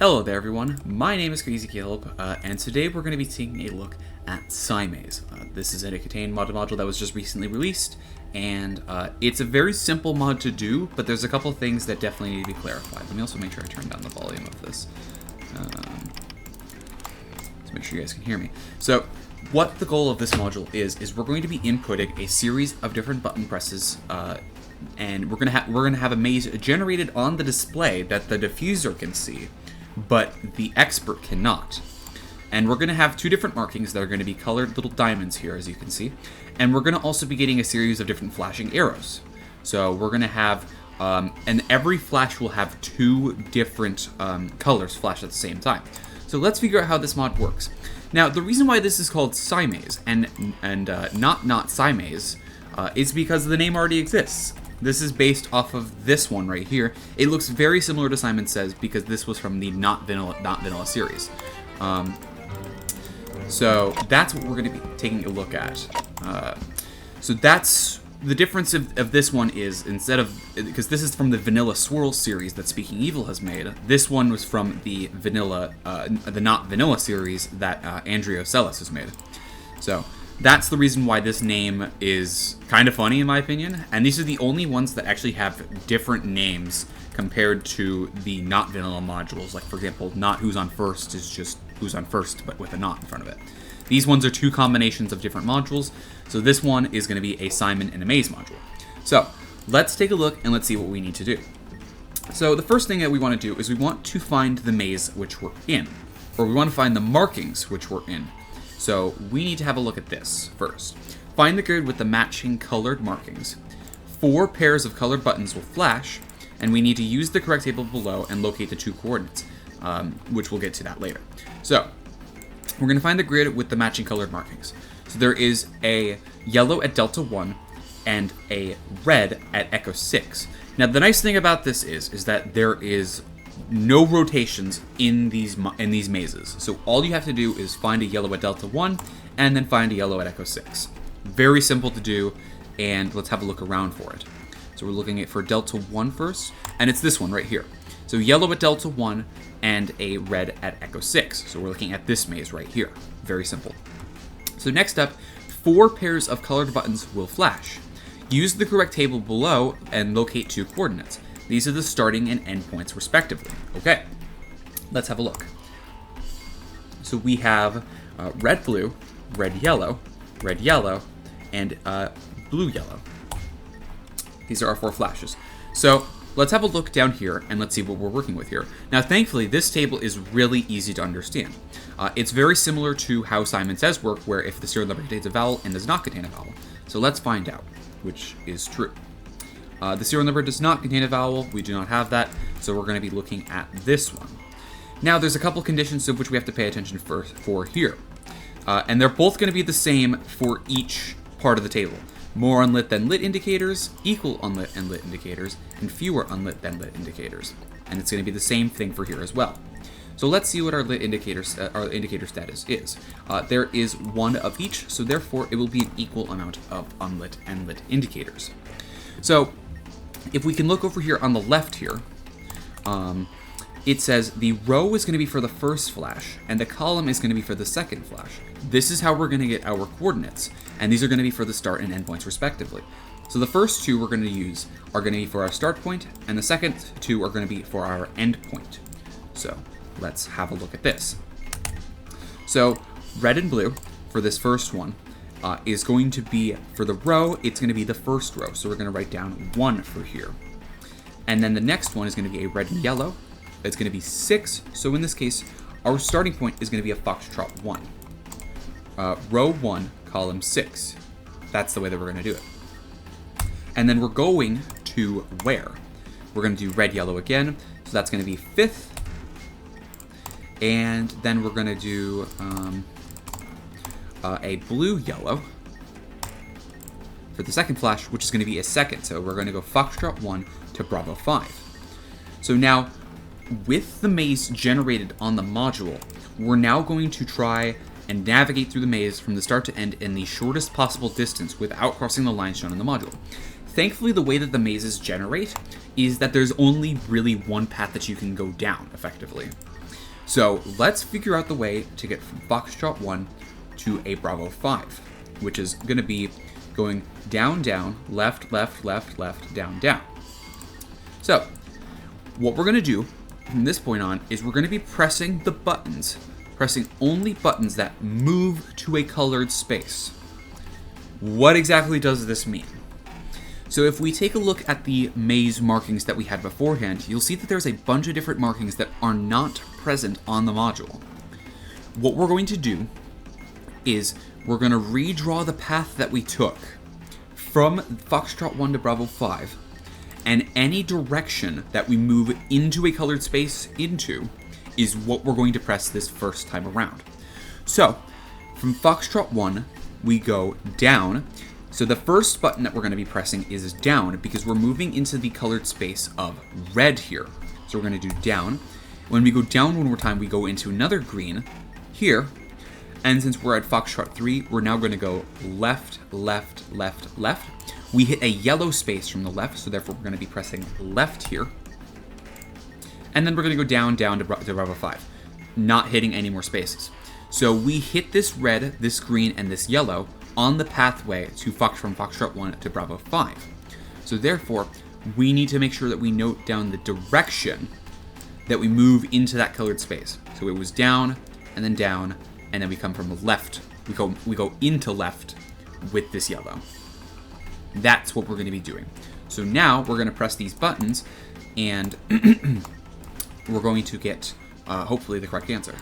Hello there everyone, my name is Crazy Caleb, and today we're going to be taking a look at Simaze. This is a KTANE module that was just recently released, and it's a very simple mod to do, but there's a couple things that definitely need to be clarified. Let me also make sure I turn down the volume of this, to make sure you guys can hear me. So, what the goal of this module is we're going to be inputting a series of different button presses, and we're gonna have a maze generated on the display that the diffuser can see, but the expert cannot. And we're going to have two different markings that are going to be colored little diamonds here, as you can see. And we're going to also be getting a series of different flashing arrows. So we're going to have, and every flash will have two different colors flash at the same time. So let's figure out how this mod works. Now, the reason why this is called Simaze and not Simaze is because the name already exists. This is based off of this one right here. It looks very similar to Simon Says because this was from the Not Vanilla series. So that's what we're going to be taking a look at. So that's the difference of this one is, instead of, because this is from the Vanilla Swirl series that Speaking Evil has made, this one was from the Not Vanilla series that Andrea Celis has made. So that's the reason why this name is kind of funny, in my opinion. And these are the only ones that actually have different names compared to the Not Vanilla modules. Like, for example, Not Who's on First is just Who's on First, but with a not in front of it. These ones are two combinations of different modules. So this one is going to be a Simon and a Maze module. So let's take a look and let's see what we need to do. So the first thing that we want to do is we want to find the maze which we're in. Or we want to find the markings which we're in. So we need to have a look at this first. Find the grid with the matching colored markings. 4 pairs of colored buttons will flash, and we need to use the correct table below and locate the 2 coordinates, which we'll get to that later. So we're going to find the grid with the matching colored markings. So there is a yellow at delta 1 and a red at echo 6. Now the nice thing about this is that there is no rotations in these mazes. So all you have to do is find a yellow at delta 1 and then find a yellow at echo 6. Very simple to do, and let's have a look around for it. So we're looking at for delta 1 first, and it's this one right here. So yellow at delta 1 and a red at echo 6. So we're looking at this maze right here. Very simple. So next up, 4 pairs of colored buttons will flash. Use the correct table below and locate 2 coordinates. These are the starting and end points, respectively. Okay, let's have a look. So we have red, blue, red, yellow, and blue, yellow. These are our 4 flashes. So let's have a look down here and let's see what we're working with here. Now, thankfully, this table is really easy to understand. It's very similar to how Simon Says work, where if the serial number contains a vowel and does not contain a vowel. So let's find out which is true. The serial number does not contain a vowel. We do not have that, so we're going to be looking at this one. Now, there's a couple conditions of which we have to pay attention for here. And they're both going to be the same for each part of the table. More unlit than lit indicators, equal unlit and lit indicators, and fewer unlit than lit indicators. And it's going to be the same thing for here as well. So let's see what our lit indicators, our indicator status is. There is 1 of each, so therefore it will be an equal amount of unlit and lit indicators. So if we can look over here on the left here, it says the row is going to be for the first flash, and the column is going to be for the second flash. This is how we're going to get our coordinates, and these are going to be for the start and end points, respectively. So the first 2 we're going to use are going to be for our start point, and the second 2 are going to be for our end point. So let's have a look at this. So red and blue for this first one is going to be, for the row, it's going to be the first row. So we're going to write down 1 for here. And then the next one is going to be a red and yellow. It's going to be 6. So in this case, our starting point is going to be a foxtrot 1. Row 1, column 6. That's the way that we're going to do it. And then we're going to where? We're going to do red, yellow again. So that's going to be 5th. And then we're going to do a blue, yellow for the second flash, which is going to be a second. So we're going to go foxtrot 1 to bravo 5. So now, with the maze generated on the module, we're now going to try and navigate through the maze from the start to end in the shortest possible distance without crossing the lines shown in the module. Thankfully, the way that the mazes generate is that there's only really one path that you can go down, effectively. So let's figure out the way to get from Foxtrot 1 to a Bravo 5, which is going to be going down, down, left, left, left, left, down, down. So what we're going to do from this point on is we're going to be pressing the buttons, pressing only buttons that move to a colored space. What exactly does this mean? So if we take a look at the maze markings that we had beforehand, you'll see that there's a bunch of different markings that are not present on the module. What we're going to do is we're going to redraw the path that we took from Foxtrot 1 to Bravo 5, and any direction that we move into a colored space into is what we're going to press this first time around. So from Foxtrot 1, we go down. So the first button that we're going to be pressing is down because we're moving into the colored space of red here. So we're going to do down. When we go down one more time, we go into another green here. And since we're at Foxtrot 3, we're now going to go left, left, left, left. We hit a yellow space from the left, so therefore we're going to be pressing left here. And then we're going to go down, down to Bravo 5, not hitting any more spaces. So we hit this red, this green, and this yellow on the pathway to from Foxtrot 1 to Bravo 5. So therefore, we need to make sure that we note down the direction that we move into that colored space. So it was down, and then we come from the left. We go into left with this yellow. That's what we're going to be doing. So now we're going to press these buttons, and we're going to get, hopefully, the correct answer.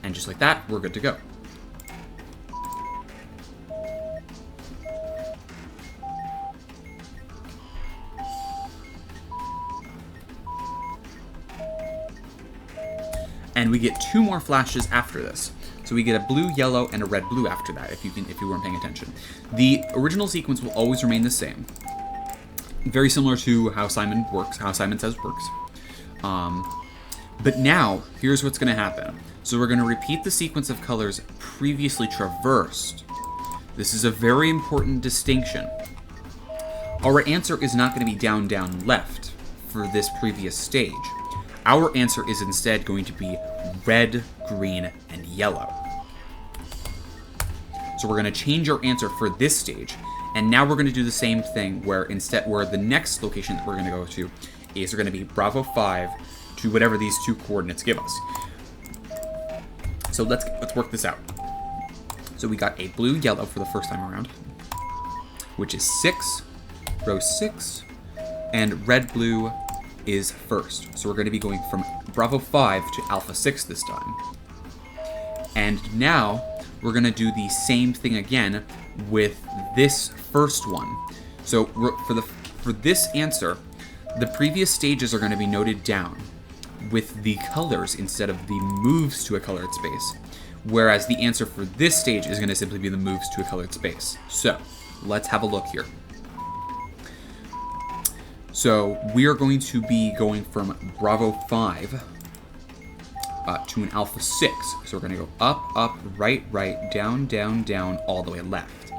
And just like that, we're good to go. And we get two more flashes after this. So we get a blue, yellow, and a red, blue after that, if you weren't paying attention. The original sequence will always remain the same. Very similar to how Simon Says works. But now, here's what's going to happen. So we're going to repeat the sequence of colors previously traversed. This is a very important distinction. Our answer is not going to be down, down, left for this previous stage. Our answer is instead going to be red, green, and yellow. So we're going to change our answer for this stage, and now we're going to do the same thing where the next location that we're going to go to is going to be Bravo 5 to whatever these two coordinates give us. So let's work this out. So we got a blue, yellow for the first time around, which is 6, row 6, and red, blue is first. So we're going to be going from Bravo 5 to Alpha 6 this time. And now we're going to do the same thing again with this first one. So for this answer, the previous stages are going to be noted down with the colors instead of the moves to a colored space. Whereas the answer for this stage is going to simply be the moves to a colored space. So let's have a look here. So we are going to be going from Bravo 5 to an Alpha 6. So we're going to go up, up, right, right, down, down, down, all the way left.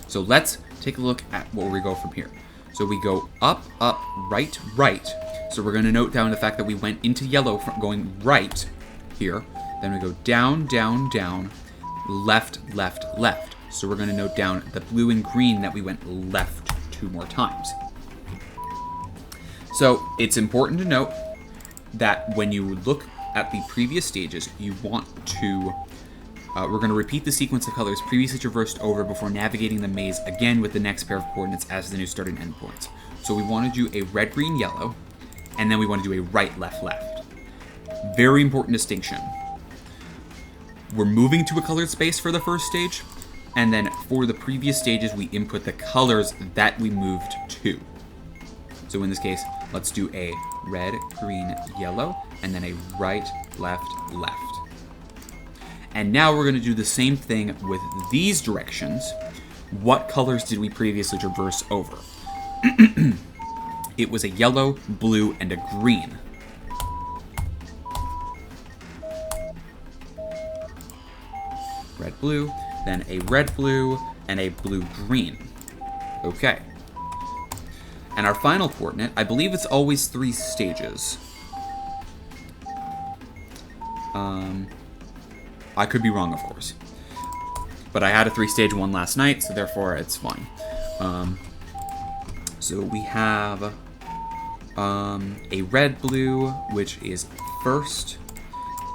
So let's take a look at where we go from here. So we go up, up, right, right. So we're going to note down the fact that we went into yellow from going right here. Then we go down, down, down, left, left, left. So we're going to note down the blue and green that we went left 2 more times. So it's important to note that when you look at the previous stages, you want to, we're going to repeat the sequence of colors previously traversed over before navigating the maze again with the next pair of coordinates as the new start and end points. So we want to do a red, green, yellow, and then we want to do a right, left, left. Very important distinction. We're moving to a colored space for the first stage, and then for the previous stages, we input the colors that we moved to. So in this case, let's do a red, green, yellow, and then a right, left, left. And now we're going to do the same thing with these directions. What colors did we previously traverse over? It was a yellow, blue, and a green. Red, blue, then a red, blue, and a blue, green. Okay. And our final coordinate, I believe it's always 3 stages. I could be wrong, of course. But I had a 3-stage one last night, so therefore it's fine. So we have a red-blue, which is first,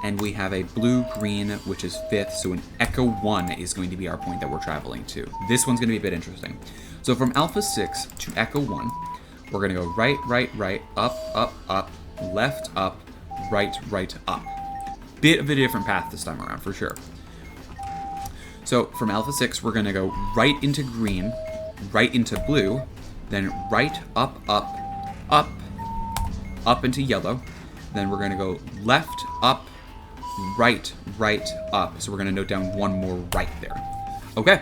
and we have a blue-green, which is fifth, so an Echo 1 is going to be our point that we're traveling to. This one's going to be a bit interesting. So from Alpha 6 to Echo 1, we're going to go right, right, right, up, up, up, left, up, right, right, up. Bit of a different path this time around, for sure. So from Alpha 6, we're going to go right into green, right into blue, then right, up, up, up, up into yellow. Then we're going to go left, up, right, right, up. So we're going to note down one more right there. Okay,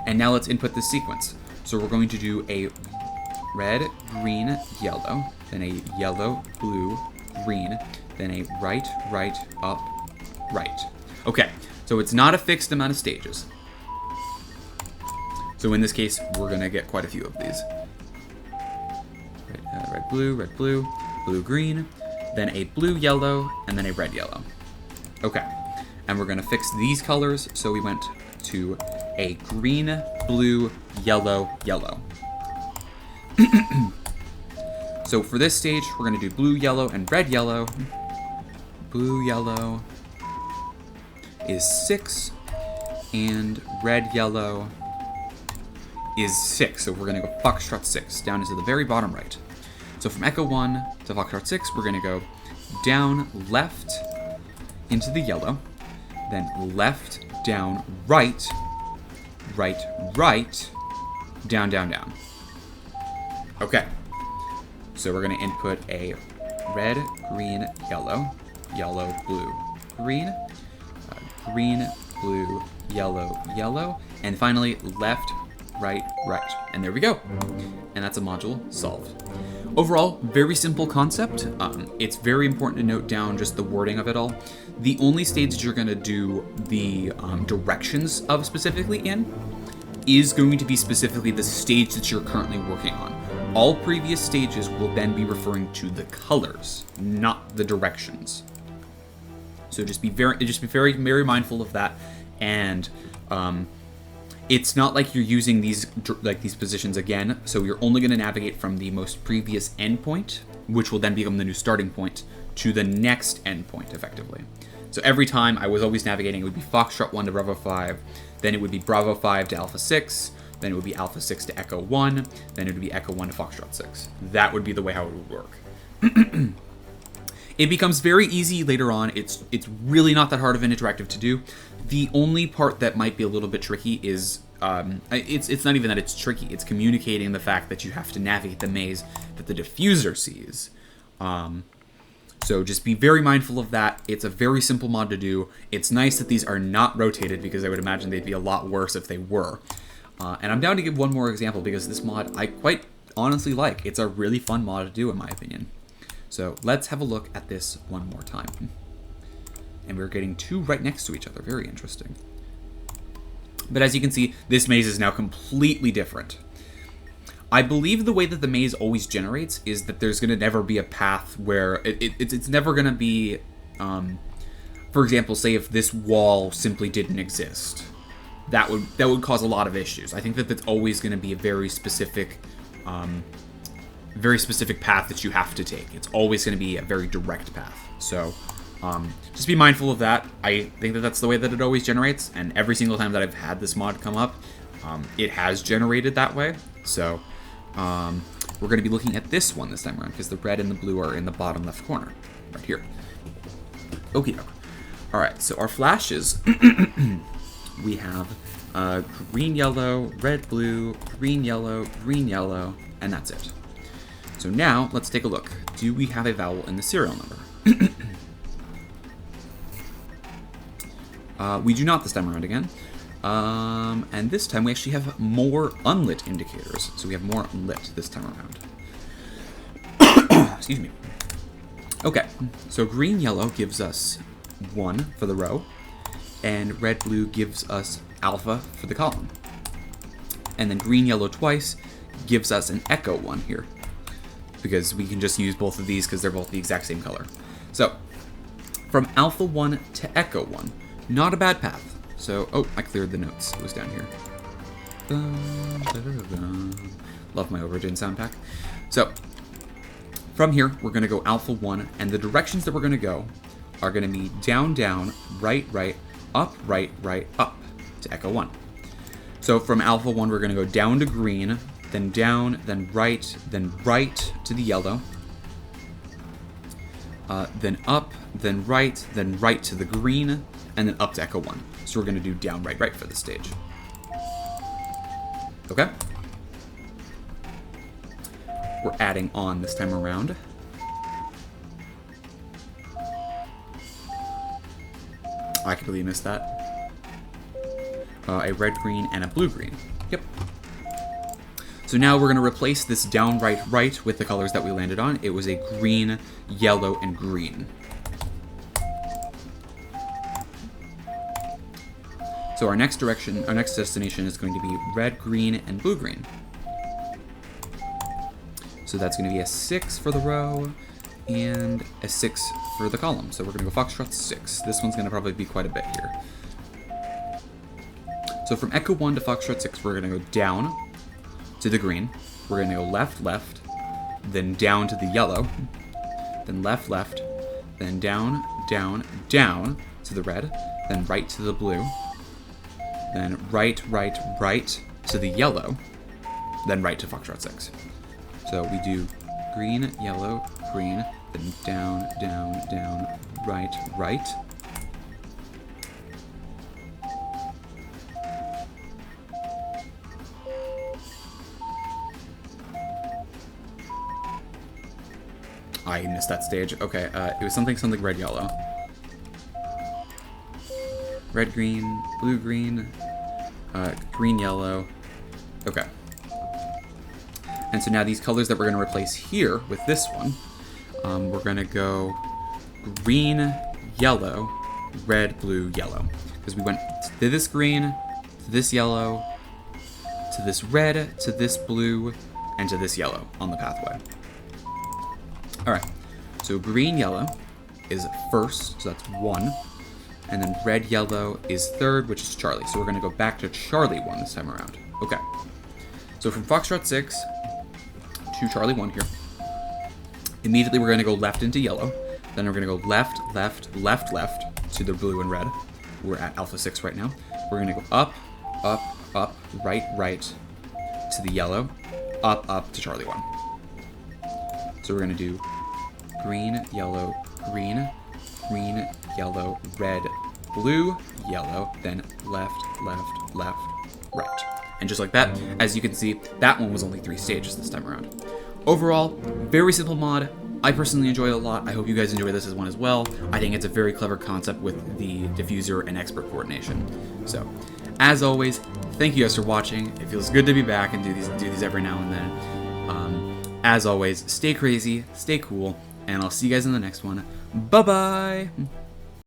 and now let's input this sequence. So we're going to do a red, green, yellow, then a yellow, blue, green, then a right, right, up, right. Okay, so it's not a fixed amount of stages. So in this case, we're going to get quite a few of these. Red, blue, blue, green, then a blue, yellow, and then a red, yellow. Okay, and we're going to fix these colors. So we went to a green, blue, yellow, yellow. So for this stage, we're going to do blue, yellow, and red, yellow. Blue, yellow is 6, and red, yellow is 6. So we're going to go Foxtrot 6 down into the very bottom right. So from Echo 1 to Foxtrot 6, we're going to go down, left, into the yellow, then left, down, right, right, right, down, down, down. Okay, so we're going to input a red, green, yellow, yellow, blue, green, green, blue, yellow, yellow, and finally left, right, right. And there we go. And that's a module solved. Overall, very simple concept. It's very important to note down just the wording of it all. The only stage that you're going to do the directions of specifically in is going to be specifically the stage that you're currently working on. All previous stages will then be referring to the colors, not the directions. So just be very, very mindful of that. And it's not like you're using these positions again. So you're only going to navigate from the most previous endpoint, which will then become the new starting point, to the next endpoint, effectively. So every time I was always navigating, it would be Foxtrot 1 to Bravo 5, then it would be Bravo 5 to Alpha 6, then it would be Alpha 6 to Echo 1, then it would be Echo 1 to Foxtrot 6. That would be the way how it would work. It becomes very easy later on. It's really not that hard of an interactive to do. The only part that might be a little bit tricky is, it's not even that it's tricky, it's communicating the fact that you have to navigate the maze that the diffuser sees. So just be very mindful of that. It's a very simple mod to do. It's nice that these are not rotated, because I would imagine they'd be a lot worse if they were. And I'm down to give one more example, because this mod I quite honestly like. It's a really fun mod to do, in my opinion. So let's have a look at this one more time. And we're getting two right next to each other. Very interesting. But as you can see, this maze is now completely different. I believe the way that the maze always generates is that there's going to never be a path where it's never going to be, for example, say if this wall simply didn't exist, that would cause a lot of issues. I think that that's always going to be a very specific path that you have to take. It's always going to be a very direct path. So just be mindful of that. I think that that's the way that it always generates, and every single time that I've had this mod come up, it has generated that way. So we're going to be looking at this one this time around, because the red and the blue are in the bottom left corner, right here. Okie doke. All right, so our flashes, we have green, yellow, red, blue, green, yellow, and that's it. So now let's take a look. Do we have a vowel in the serial number? We do not this time around again. And this time we actually have more unlit indicators. So we have more lit this time around. Excuse me. Okay, so green, yellow gives us 1 for the row, and red, blue gives us alpha for the column. And then green, yellow twice gives us an echo 1 here, because we can just use both of these because they're both the exact same color. So From Alpha 1 to Echo 1. Not a bad path. So, oh, I cleared the notes. It was down here. Love my Origin sound pack. So, from here, we're going to go Alpha 1, and the directions that we're going to go are going to be down, down, right, right, up, to Echo 1. So from Alpha 1, we're going to go down to green, then down, then right to the yellow, then up, then right to the green, and then up to Echo 1. So we're going to do down, right for this stage. Okay? We're adding on this time around. I completely missed that. A red, green, and a blue, green. Yep. So now we're going to replace this down, right with the colors that we landed on. It was a green, yellow, and green. So our next destination is going to be red, green, and blue, green. So that's going to be a 6 for the row and a 6 for the column. So we're going to go Foxtrot 6. This one's going to probably be quite a bit here. So from Echo 1 to Foxtrot 6, we're going to go down to the green. We're going to go left, then down to the yellow, then left, then down to the red, then right to the blue, then right to the yellow, then right to Foxtrot 6. So we do green, yellow, green, then down, right. I missed that stage. Okay, it was something red, yellow. Red, green, blue, green, green, yellow. Okay. And so now these colors that we're going to replace here with this one, we're going to go green, yellow, red, blue, yellow. Because we went to this green, to this yellow, to this red, to this blue, and to this yellow on the pathway. Alright, so green, yellow is first, so that's 1. And then red, yellow is third, which is Charlie. So we're going to go back to Charlie 1 this time around. Okay. So from Foxtrot 6 to Charlie 1 here, immediately we're going to go left into yellow. Then we're going to go left to the blue and red. We're at Alpha 6 right now. We're going to go up, right to the yellow, up to Charlie 1. So we're going to do green, yellow, green, yellow, red, blue, yellow, then left, right. And just like that, as you can see, that one was only 3 stages this time around. Overall, very simple mod. I personally enjoy it a lot. I hope you guys enjoy this one as well. I think it's a very clever concept with the diffuser and expert coordination. So, as always, thank you guys for watching. It feels good to be back and do these every now and then. As always, stay crazy, stay cool, and I'll see you guys in the next one. Bye-bye!